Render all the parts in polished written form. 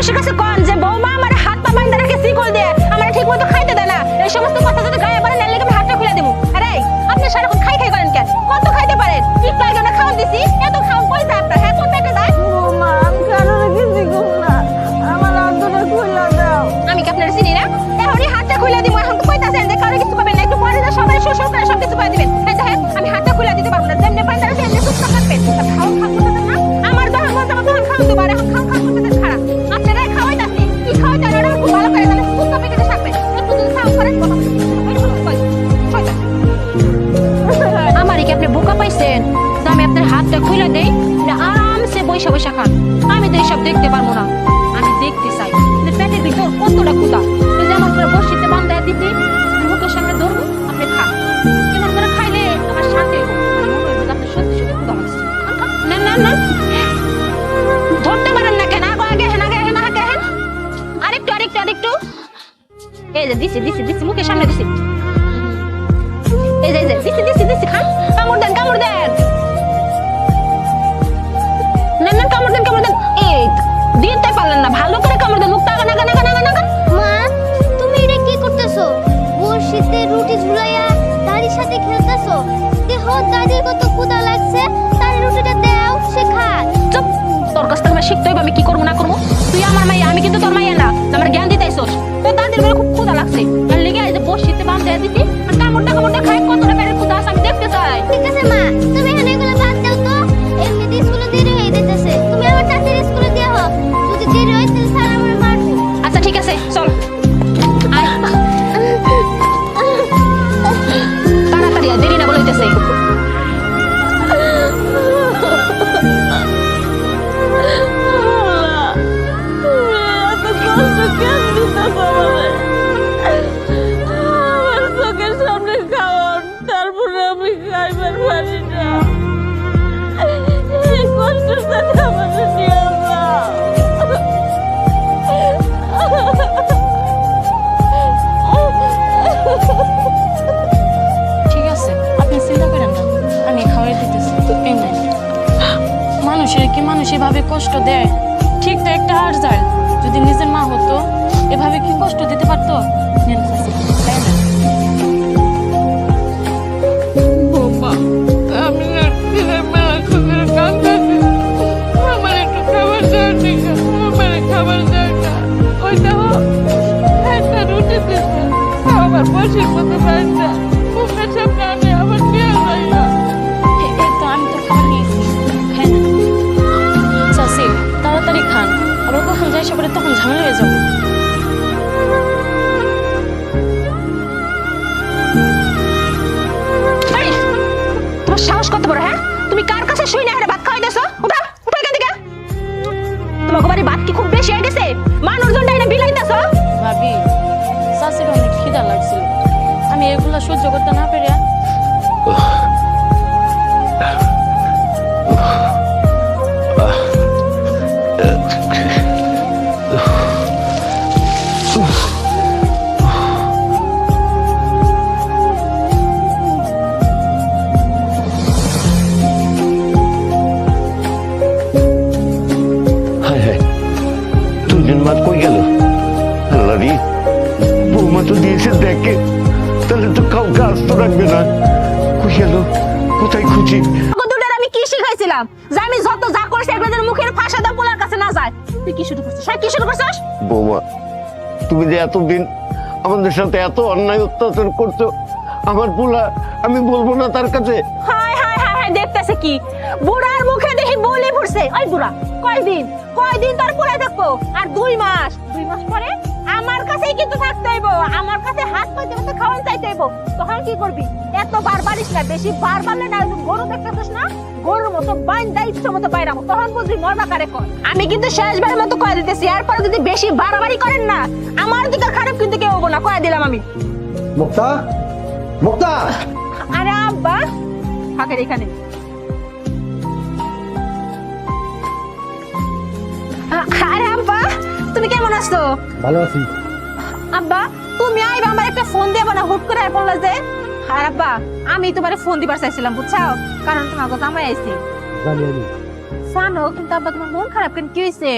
মানুষের কাছে কোন যে বৌমা আমার হাত পা বাইন্ধা রাখে শিকল দিয়ে আমার ঠিকমতো খাইতে দেয় না, এই সমস্ত কথা যদি গায়ে বাড়ে নালে আমি হাতটা খুলে দেবো। আরে আপনি সারাক্ষণ খাই খাই করেন কেন? কত খাইতে পারেন? একটু আগে না খাওয়ান দিছি, এত খাওয়ান কই যায় আপনার? হ্যাঁ, কোন প্যাকে যায়? বৌমা আমি কারোর কিছু কম না, আমার হাতটা খুলে দাও। আমি কি আপনার চিনি না? এখনই হাতটা খুলে দিব। এখন তো কইতাছেন যে কারো কিছু করবেন না, একটু পরে না সবাই শ্বশুর করে সব কিছু করে দিবেন। এই দেখেন আমি হাতটা খুলে দিতে পারবো না, যেমনি বাইন্ধা রাখে এমনি চুপচাপ থাকবেন। আর খাওয়ান খাওয়ান করতেছেন না, আমার যখন মন চাবে তখন খাওয়ান দেবো, আর এখন খাওয়ান খাওয়ান করতেছেন খারাপ। আপনারা খাওয়াইতাছি, কি খাওয়াইতেন ওটা খুব ভালো করে জানেন, চুপচাপ পেটে থাকবেন। একটু যদি খাওয়ান করেন তখন আমারই কি আপনি বোকা পাইছেন যে আমি আপনার হাতটা খুলে দেই না আরামসে বৈশা বৈশা খান? আমি তো এইসব দেখতে পারবো না। আমি দেখতে চাই যে পেটের ভিতর কতটা ক্ষুধা। যেমন করে বসিতে বান্ধায় দিতে মুখের সামনে ধরবো, আপনি খান। এমন করে খাইলে আমার শান্তি হইব, আমার মনে হইব যে আপনার সত্যি সত্যি ক্ষুধা লাগছে। না না না, ধরতে পারেন না কেন? আগে হেন আগে হেন আগে হেন, আরেকটু আরেকটু আরেকটু। এই যে দিছি দিছি দিছি, মুখের সামনে দিছি। এই যে দিছি দিছি দিছি, খান। কামড় দেন কামড় দেন। না না, কামড় দেন কামড় দেন। এই দিতে পারলেন না, ভালো করে কামড় দেন। মুখটা আগা নাগা নাগা নাগা নাগা। মা তুমি এটা কি করতেছো? বর্ষিতে রুটি ঝুলাইয়া দাদির সাথে খেলতেছো? দেহ দাদির কত ক্ষুধা লাগছে, তার রুটিটা দাও, সে খাক। চুপ, তোর কাছ থেকে আমার শিখতে হইব আমি কি করবো না করবো। তুই আমার মাইয়া, আমি কিন্তু তোর মাইয়া না, আমার জ্ঞান দিতে আইসোস। তোর দাদির বলে খুব ক্ষুধা লাগছে, আর লেগে এই যে বসিতে বাম দেয়া দিছি, আর কামড়টা খাই কতটা পেটের ক্ষুধা আছে আমি দেখতে চাই। ঠিক আছে মা, তুমি এখানে এগুলো বাদ দাও তো। এমনিতে স্কুলে দেরি হয়ে যেতেছে, তুমি আমার চাচির স্কুলে দিয়ে হোক। যদি দেরি হয় তাহলে স্যার আমার মারবে। আচ্ছা ঠিক আছে, চল আয়। তাড়াতাড়ি আয়, দেরি না বলতেছে। এত কষ্ট কেন দিতেছ আমারে? আমার চোখের সামনে খাওয়ান, তারপরে আমি খাইবার পারি না। এই কষ্টের সাথে আমাদের নিয়ে যাও। ঠিক আছে, আপনি চিন্তা করেন না, আমি খাওয়াই দিতেছি। এই নেন। মানুষের কি মানুষ এভাবে কষ্ট দেয়? ঠিক তো একটা হার যায়, যদি নিজের মা হতো এভাবে কি কষ্ট দিতে পারতো? নেন চাচি, তাই না? বৌমা আমি না দিনের বেলা চোখের কান্দাছি, আমার একটু খাবার দেওয়ার দিকে, আমার খাবার দরকার। ওইটা হোক একটা রুটি দিচ্ছে, আমার বসির মতো বাড়িটা মুখের সামনে আনে আবার নিয়ে যায় না। এই তো আমি তো খাবার নিয়েছি, খাই না। চাচি তাড়াতাড়ি খান, আবার কখন যাই সবারে তখন ঝামেলা হয়ে যাবো। এই, তোমার সাহস কত বড়? হ্যাঁ, তুমি কার কাছে শুই না হারে ভাত খাওয়াইতেছো? উঠা উঠা এখান থেকে। তোমার বাড়ি ভাত কি খুব বেশি হয়ে গেছে? মানুষজনটা এনে বিলাইতেছো। ভাবি, চাচির অনেক খিদা লাগছিল, আমি এগুলা সহ্য করতে না পেরে হায় হায়, দুজন মা কই গেল? আল্লাহ রে, বৌমা তো দিয়েছে দেখে, তাহলে তো কাউকে আস্ত রাখবে না। কই গেল? কোথায় খুঁজি? দুটার আমি কি শিখাইছিলাম যে আমি যত যা করছি একবারের মুখের ফাঁসা দাও পোলার কাছে না যায়? তুই কি শুরু করছিস? কি শুরু করছিস? বৌমা, তুমি যে এতদিন আমাদের সাথে এত অন্যায় অত্যাচার করছো, আমার পোলা আমি বলবো না তার কাছে? হায় হায় হায় হায়, দেখতেছে কি বুড়ার মুখে দেখি বলে পড়ছে। ওই বুড়া কয়দিন কয়দিন তার পরে থাকবো? আর 2 মাস, 2 মাস পরে আমার কাছেই কিন্তু থাকতে হইব, আমার কাছে হাত পাইতে পাইতে খাওয়ান চাইতে হইব। তখন কি করবি? এত বার বাড়িস না, বেশি বার বাড়লে না গরু দেখতেছিস না, গরুর মতো বাইন্দা ইচ্ছা মতো বাইরাম, তখন বুঝবি মজা কারে কর। আমি কিন্তু শেষবারের মতো কয়ে দিতেছি, এরপরে যদি বেশি বাড়াবাড়ি করেন না আমার দিকে খারাপ কিন্তু কেউ হবো না, কয়ে দিলাম আমি। মুক্তা, মুক্তা, আরে আব্বা থাকেন এখানে। আরে আব্বা তুমি কেমন আছো? ভালো আছি। আব্বা তুমি আইবা, আমার একটা ফোন দিয়ে না হুট করে বললা যে। আর আব্বা আমি তোমারে ফোন দিবার চাইছিলাম বুঝছাও, কারণ তোমার জামাই আইছে। জানি আমি। জানো কিন্তু আব্বা তোমার মন খারাপ কেন? কি হইছে?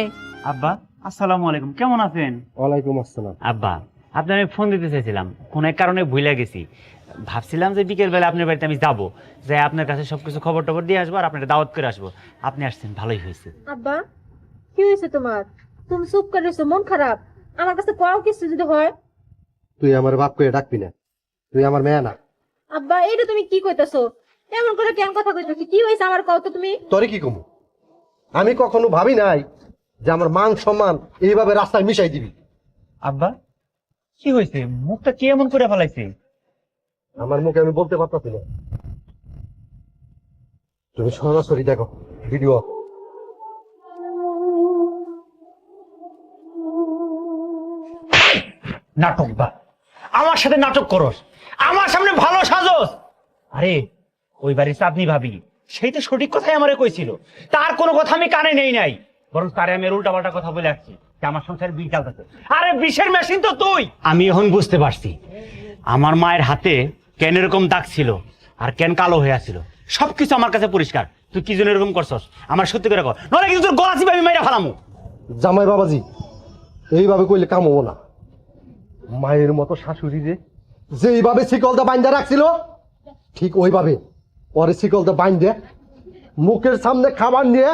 আব্বা আসসালামু আলাইকুম, কেমন আছেন? ওয়ালাইকুম আসসালাম। আব্বা, আপনার আমি ফোন দিতে চাইছিলাম, কোনো এক কারণে ভুলে গেছি। ভাবছিলাম যে বিকেল বেলা আপনার বাড়িতে আমি যাবো, যাই আপনার কাছে সবকিছু খবর টবর দিয়ে আসবো আর আপনার দাওয়াত করে আসবো। আপনি আসছেন, ভালোই হয়েছে। আব্বা কি হয়েছে তোমার? তুমি চুপ করে রয়েছো, মন খারাপ। আমার কাছে কও কিছু যদি হয়। তুই আমার বাপ করে ডাকবি না, তুই আমার মেয়ে না। আব্বা এইটা তুমি কি কইতাছো? এমন করে কেন কথা কইতাছো? কি হয়েছে আমার কও তো তুমি। তোরে কি কমু? আমি কখনো ভাবি নাই যে আমার মান সম্মান এইভাবে রাস্তায় মিশাই দিবি। আব্বা কি হয়েছে? মুখটা কি এমন করে ফেলাইছে? আমার মুখে আমি বলতে পারতাছি না। তুমি সরাসরি দেখো ভিডিও। নাটক বা আমার সাথে নাটক করস, আমার সামনে ভালো সাজস। আরে ওই বাড়ির চাঁদনি ভাবি, সেই তো সঠিক কথাই আমারে কইছিল। তার কোনো কথা আমি কানে নেই নাই, বরং তারে আমি উল্টা পাল্টা কথা বলে আসছি যে আমার সংসারে বিষ জ্বালতেছে। আরে বিষের মেশিন তো তুই। আমি এখন বুঝতে পারছি আমার মায়ের হাতে কেন এরকম দাগ ছিল আর কেন কালো হয়ে আছিল। সবকিছু আমার কাছে পরিষ্কার। তুই কি জন্য এরকম করছস আমার সত্যি করে কর, নইলে কিন্তু তোর গলা চিপে আমি মাইরা ফেলামু। জামাই বাবাজি, এইভাবে কইলে কাম হবো না। মায়ের মতো শাশুড়ি রে যেইভাবে শিকলটা বাইন্দা রাখছিল, ঠিক ওইভাবে পরে শিকলটা বাইন্দে মুখের সামনে খাবার নিয়ে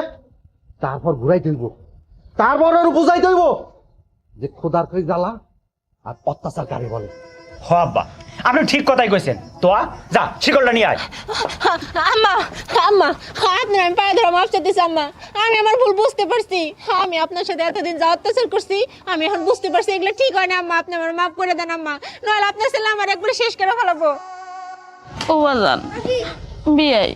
তারপর ঘুরাই তুলব, তারপর ওর বুঝাই তুলব যে খোদার কই জ্বালা আর অত্যাচার কারে বলে। হ আব্বা, আপনি ঠিক কথাই কইছেন। তো যা শিকলটা নিয়ে আয়। আম্মা আম্মা, আপনার আমি পায়ে ধরে মাফ চাইতেছি আম্মা। আমি আমার ভুল বুঝতে পারছি। আমি আপনার সাথে এতদিন যা অত্যাচার করছি আমি এখন বুঝতে পারছি এগুলো ঠিক হয় না আম্মা। আপনি আমার মাফ করে দেন আম্মা, নইলে আপনার ছেলে আমার একবারে শেষ করে ফেলাবো। ও বাজান বিয়াই,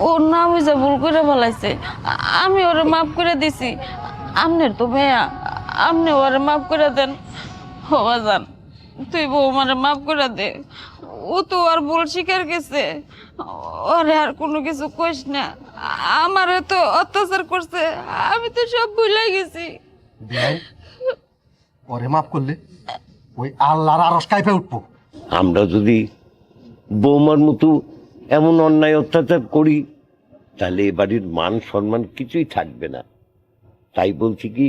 ওর না বুঝে ভুল করে ফেলাইছে, আমি ওরে মাফ করে দিছি। আমনের তো ভাইয়া, আপনি ওরে মাফ করে দেন। ও বাজান তুই বৌমারে মাফ করে দে, ও তো আর ভুল স্বীকার গেছে। ওরে আর কোনো কিছু কইস না, আমারে তো অত্যাচার করছে, আমি তো সব ভুলে গেছি। ওরে মাফ করলে ওই আল্লাহর আরশ কাইপে উঠবো। আমরা যদি বৌমার মতো এমন অন্যায় অত্যাচার করি তাহলে এ বাড়ির মান সম্মান কিছুই থাকবে না। তাই বলছি কি,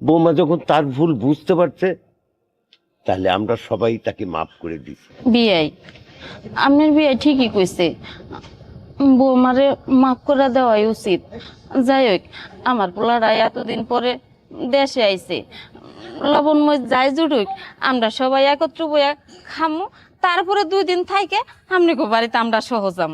বৌমা যখন তার ভুল বুঝতে পারছে তাহলে আমরা সবাই তাকে মাফ করে দিচ্ছি। বিয়াই, আপনার বিয়াই ঠিকই কইছে, বৌমারে মাফ করে দেওয়াই উচিত। যাই হোক, আমার পোলারা এতদিন পরে দেশে আইছে, লবণময় যাই জুড়ুক, আমরা সবাই একত্র বইয়া খামু, তারপরে 2 দিন থাইকে আমনে বাড়িতে আমরা সহজাম।